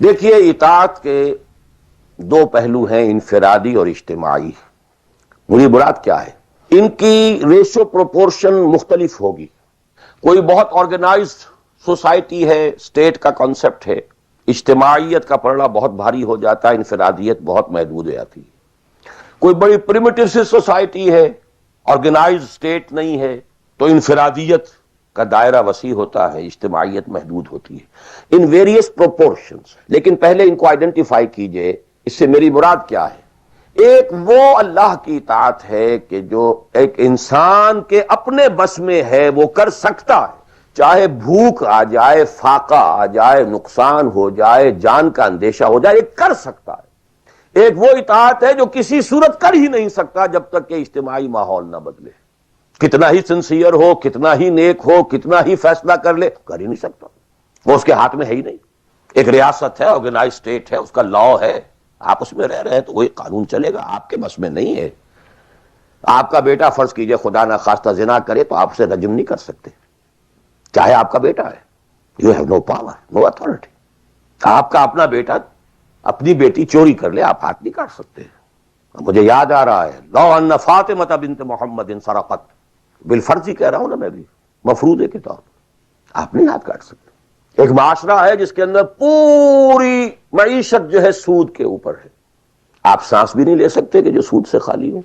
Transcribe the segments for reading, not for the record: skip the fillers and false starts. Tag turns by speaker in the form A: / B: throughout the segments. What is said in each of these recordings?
A: دیکھیے، اطاعت کے دو پہلو ہیں، انفرادی اور اجتماعی۔ مجھے مراد کیا ہے؟ ان کی ریشو پروپورشن مختلف ہوگی۔ کوئی بہت آرگنائزڈ سوسائٹی ہے، اسٹیٹ کا کانسیپٹ ہے، اجتماعیت کا پڑھنا بہت بھاری ہو جاتا ہے، انفرادیت بہت محدود ہو جاتی ہے۔ کوئی بڑی پریمیٹو سی سوسائٹی ہے، آرگنائزڈ اسٹیٹ نہیں ہے، تو انفرادیت کا دائرہ وسیع ہوتا ہے، اجتماعیت محدود ہوتی ہے، ان ویریس پروپورشنز۔ لیکن پہلے ان کو آئیڈینٹیفائی کیجئے، اس سے میری مراد کیا ہے؟ ایک وہ اللہ کی اطاعت ہے کہ جو ایک انسان کے اپنے بس میں ہے، وہ کر سکتا ہے، چاہے بھوک آ جائے، فاقہ آ جائے، نقصان ہو جائے، جان کا اندیشہ ہو جائے، یہ کر سکتا ہے۔ ایک وہ اطاعت ہے جو کسی صورت کر ہی نہیں سکتا جب تک کہ اجتماعی ماحول نہ بدلے، کتنا ہی سنسیئر ہو، کتنا ہی نیک ہو، کتنا ہی فیصلہ کر لے، کر ہی نہیں سکتا، وہ اس کے ہاتھ میں ہے ہی نہیں۔ ایک ریاست ہے، آرگنائز اسٹیٹ ہے، اس کا لا ہے، آپ اس میں رہ رہے ہیں تو وہی قانون چلے گا، آپ کے بس میں نہیں ہے۔ آپ کا بیٹا فرض کیجئے خدا نہ خواستہ زنا کرے تو آپ اسے رجم نہیں کر سکتے، چاہے آپ کا بیٹا ہے، you have no power, no authority. آپ کا اپنا بیٹا اپنی بیٹی چوری کر لے، آپ ہاتھ نہیں کاٹ سکتے۔ مجھے یاد آ رہا ہے، لو ان فاطمہ بنت محمد سرقت، بالفرض ہی کہہ رہا ہوں نا میں بھی، مفروضے کے طور پر آپ نہیں ہاتھ کاٹ سکتے۔ ایک معاشرہ ہے جس کے اندر پوری معیشت جو ہے سود کے اوپر ہے، آپ سانس بھی نہیں لے سکتے کہ جو سود سے خالی ہو،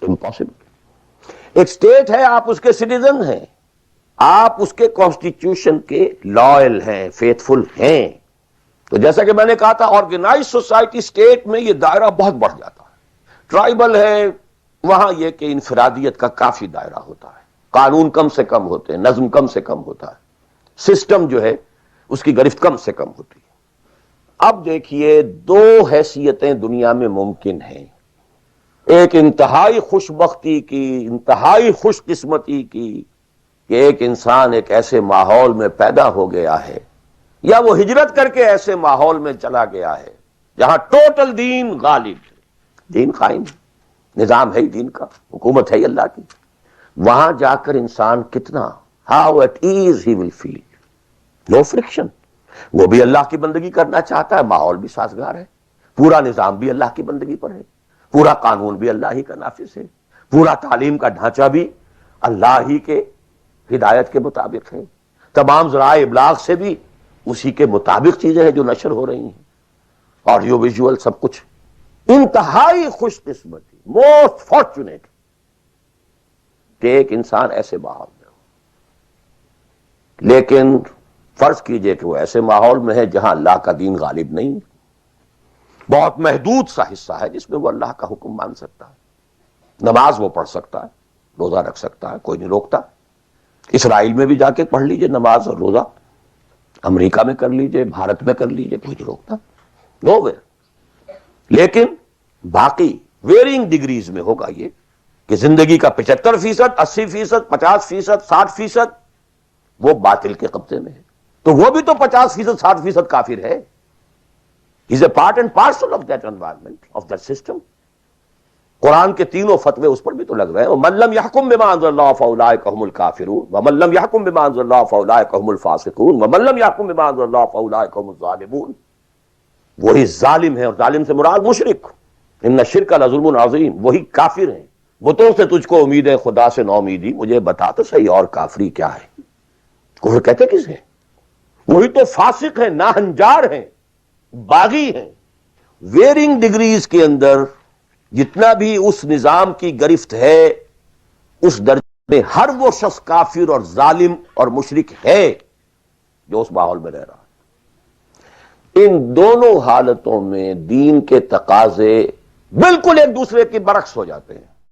A: امپاسبل۔ ایک اسٹیٹ ہے، آپ اس کے سٹیزن ہیں، آپ اس کے کانسٹیٹیوشن کے لائل ہیں، فیتھفل ہیں۔ تو جیسا کہ میں نے کہا تھا، آرگنائز سوسائٹی اسٹیٹ میں یہ دائرہ بہت بڑھ جاتا ہے۔ ٹرائبل ہے، وہاں یہ کہ انفرادیت کا کافی دائرہ ہوتا ہے، قانون کم سے کم ہوتے ہیں، نظم کم سے کم ہوتا ہے، سسٹم جو ہے اس کی گرفت کم سے کم ہوتی ہے۔ اب دیکھیے، دو حیثیتیں دنیا میں ممکن ہیں، ایک انتہائی خوش بختی کی، انتہائی خوش قسمتی کی کہ ایک انسان ایک ایسے ماحول میں پیدا ہو گیا ہے، یا وہ ہجرت کر کے ایسے ماحول میں چلا گیا ہے جہاں ٹوٹل دین غالب ہے، دین قائم ہے، نظام ہے ہی دین کا، حکومت ہے ہی اللہ کی۔ وہاں جا کر انسان کتنا how at ease he will feel, no friction. وہ بھی اللہ کی بندگی کرنا چاہتا ہے، ماحول بھی سازگار ہے، پورا نظام بھی اللہ کی بندگی پر ہے، پورا قانون بھی اللہ ہی کا نافذ ہے، پورا تعلیم کا ڈھانچہ بھی اللہ ہی کے ہدایت کے مطابق ہے، تمام ذرائع ابلاغ سے بھی اسی کے مطابق چیزیں ہیں جو نشر ہو رہی ہیں، آڈیو ویژول سب کچھ۔ انتہائی خوش قسمتی، موسٹ فارچونیٹ کہ ایک انسان ایسے ماحول میں ہو۔ لیکن فرض کیجئے کہ وہ ایسے ماحول میں ہے جہاں اللہ کا دین غالب نہیں، بہت محدود سا حصہ ہے جس میں وہ اللہ کا حکم مان سکتا ہے، نماز وہ پڑھ سکتا ہے، روزہ رکھ سکتا ہے، کوئی نہیں روکتا۔ اسرائیل میں بھی جا کے پڑھ لیجئے نماز اور روزہ، امریکہ میں کر لیجئے، بھارت میں کر لیجئے، کوئی نہیں روکتا، نو ویئر۔ لیکن باقی ویرینگ ڈگریز میں ہوگا یہ کہ زندگی کا 75%، 80%، 50%، 60% وہ باطل کے قبضے میں ہے، تو وہ بھی تو 50%، 60% کافر ہے۔ He's a part and parcel of that environment, of that system۔ قرآن کے تینوں فتوے اس پر بھی تو لگ رہے ہیں، وَمَن لَّمْ يَحْكُم بِمَا أَنزَلَ اللَّهُ فَأُولَٰئِكَ هُمُ الْكَافِرُونَ وَمَن لَّمْ يَحْكُم بِمَا أَنزَلَ اللَّهُ فَأُولَٰئِكَ هُمُ الْفَاسِقُونَ وَمَن لَّمْ يَحْكُم بِمَا أَنزَلَ اللَّهُ فَأُولَٰئِكَ هُمُ الظَّالِمُونَ۔ وہی ظالم ہے، اور ظالم سے مراد مشرک، ان الشرک لظلم عظیم، وہی کافر ہیں۔ بتوں سے تجھ کو امید ہے، خدا سے نو امیدی، مجھے بتا تو صحیح اور کافری کیا ہے؟ کفر کہتے کس ہے؟ وہی تو فاسق ہیں، ناہنجار ہیں، باغی ہیں۔ ویرنگ ڈگریز کے اندر جتنا بھی اس نظام کی گرفت ہے، اس درجے میں ہر وہ شخص کافر اور ظالم اور مشرک ہے جو اس ماحول میں رہ رہا ہے۔ ان دونوں حالتوں میں دین کے تقاضے بالکل ایک دوسرے کے برعکس ہو جاتے ہیں۔